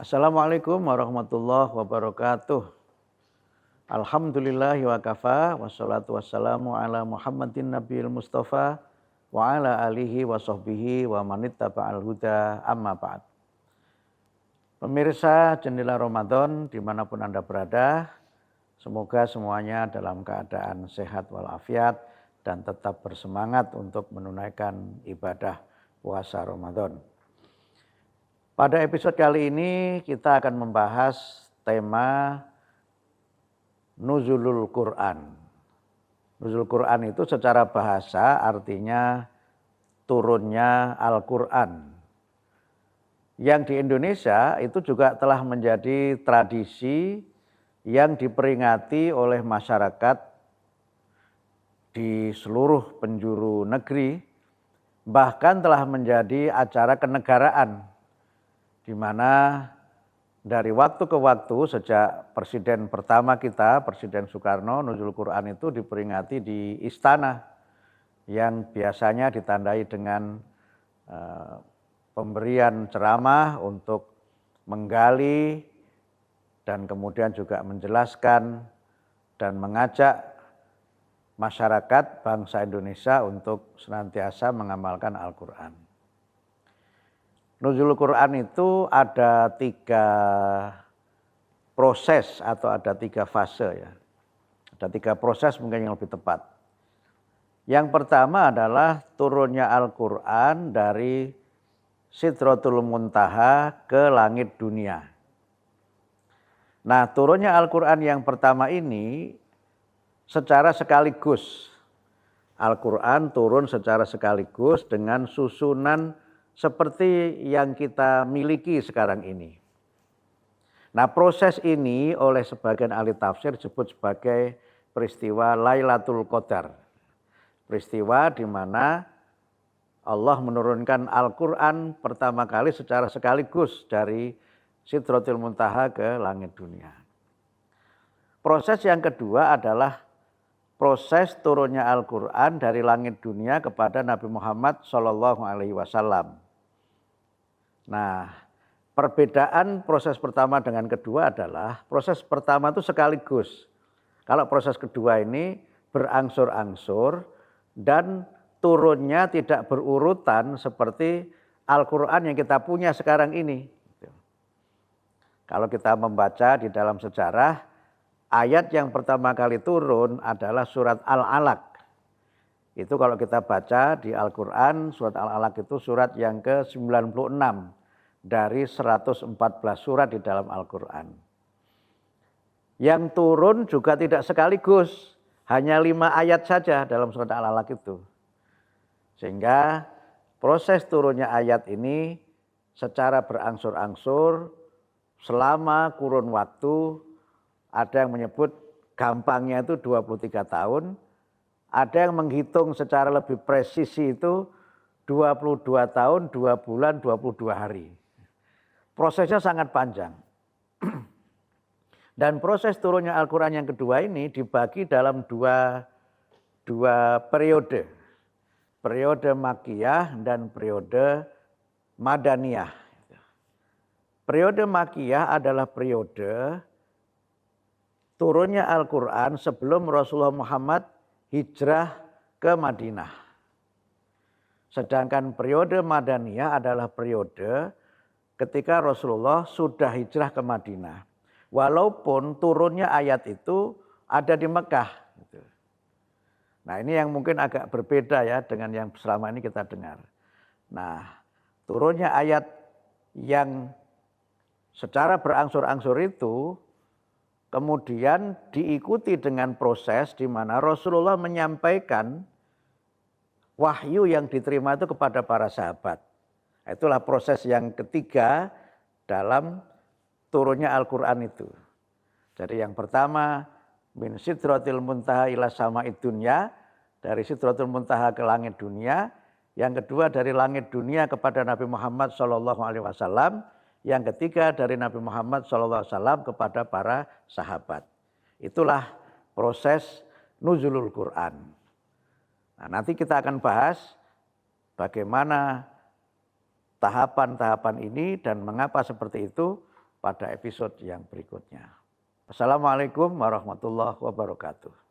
Assalamualaikum warahmatullahi wabarakatuh. Alhamdulillahi wa kafa, wassalatu wassalamu ala Muhammadin nabiyil mustafa wa ala alihi wa sahbihi wa manittaba'al huda amma ba'd. Pemirsa Jendela Ramadan dimanapun Anda berada, semoga semuanya dalam keadaan sehat walafiat dan tetap bersemangat untuk menunaikan ibadah puasa Ramadan. Pada episode kali ini kita akan membahas tema Nuzulul Quran. Nuzulul Quran itu secara bahasa artinya turunnya Al-Quran. Yang di Indonesia itu juga telah menjadi tradisi yang diperingati oleh masyarakat di seluruh penjuru negeri, bahkan telah menjadi acara kenegaraan, di mana dari waktu ke waktu sejak presiden pertama kita, Presiden Soekarno, Nuzul Quran itu diperingati di istana yang biasanya ditandai dengan pemberian ceramah untuk menggali dan kemudian juga menjelaskan dan mengajak masyarakat bangsa Indonesia untuk senantiasa mengamalkan Al-Quran. Nuzul Quran itu ada 3 proses atau ada 3 fase ya. Ada 3 proses mungkin yang lebih tepat. Yang pertama adalah turunnya Al-Quran dari Sidratul Muntaha ke langit dunia. Nah, turunnya Al-Quran yang pertama ini secara sekaligus. Al-Quran turun secara sekaligus dengan susunan seperti yang kita miliki sekarang ini. Nah, proses ini oleh sebagian ahli tafsir disebut sebagai peristiwa Lailatul Qadar. Peristiwa di mana Allah menurunkan Al-Quran pertama kali secara sekaligus dari Sidratul Muntaha ke langit dunia. Proses yang kedua adalah proses turunnya Al-Quran dari langit dunia kepada Nabi Muhammad SAW. Nah, perbedaan proses pertama dengan kedua adalah proses pertama itu sekaligus. Kalau proses kedua ini berangsur-angsur dan turunnya tidak berurutan seperti Al-Quran yang kita punya sekarang ini. Kalau kita membaca di dalam sejarah, ayat yang pertama kali turun adalah surat Al-Alaq. Itu kalau kita baca di Al-Quran, surat Al-Alaq itu surat yang ke-96 dari 114 surat di dalam Al-Quran. Yang turun juga tidak sekaligus, hanya 5 ayat saja dalam surat Al-Alaq itu. Sehingga proses turunnya ayat ini secara berangsur-angsur selama kurun waktu, ada yang menyebut gampangnya itu 23 tahun, ada yang menghitung secara lebih presisi itu 22 tahun, 2 bulan, 22 hari. Prosesnya sangat panjang. Dan proses turunnya Al-Quran yang kedua ini dibagi dalam dua periode. Periode Makkiyah dan periode Madaniyah. Periode Makkiyah adalah periode turunnya Al-Quran sebelum Rasulullah Muhammad hijrah ke Madinah. Sedangkan periode Madaniyah adalah periode ketika Rasulullah sudah hijrah ke Madinah. Walaupun turunnya ayat itu ada di Mekah. Nah, ini yang mungkin agak berbeda ya dengan yang selama ini kita dengar. Nah, turunnya ayat yang secara berangsur-angsur itu kemudian diikuti dengan proses di mana Rasulullah menyampaikan wahyu yang diterima itu kepada para sahabat. Itulah proses yang ketiga dalam turunnya Al-Quran itu. Jadi yang pertama, min sidratil muntaha ila sama'id dunya, dari sidratul muntaha ke langit dunia. Yang kedua dari langit dunia kepada Nabi Muhammad SAW. Yang ketiga dari Nabi Muhammad SAW kepada para sahabat. Itulah proses nuzulul Quran. Nah, nanti kita akan bahas bagaimana tahapan-tahapan ini dan mengapa seperti itu pada episode yang berikutnya. Assalamualaikum warahmatullahi wabarakatuh.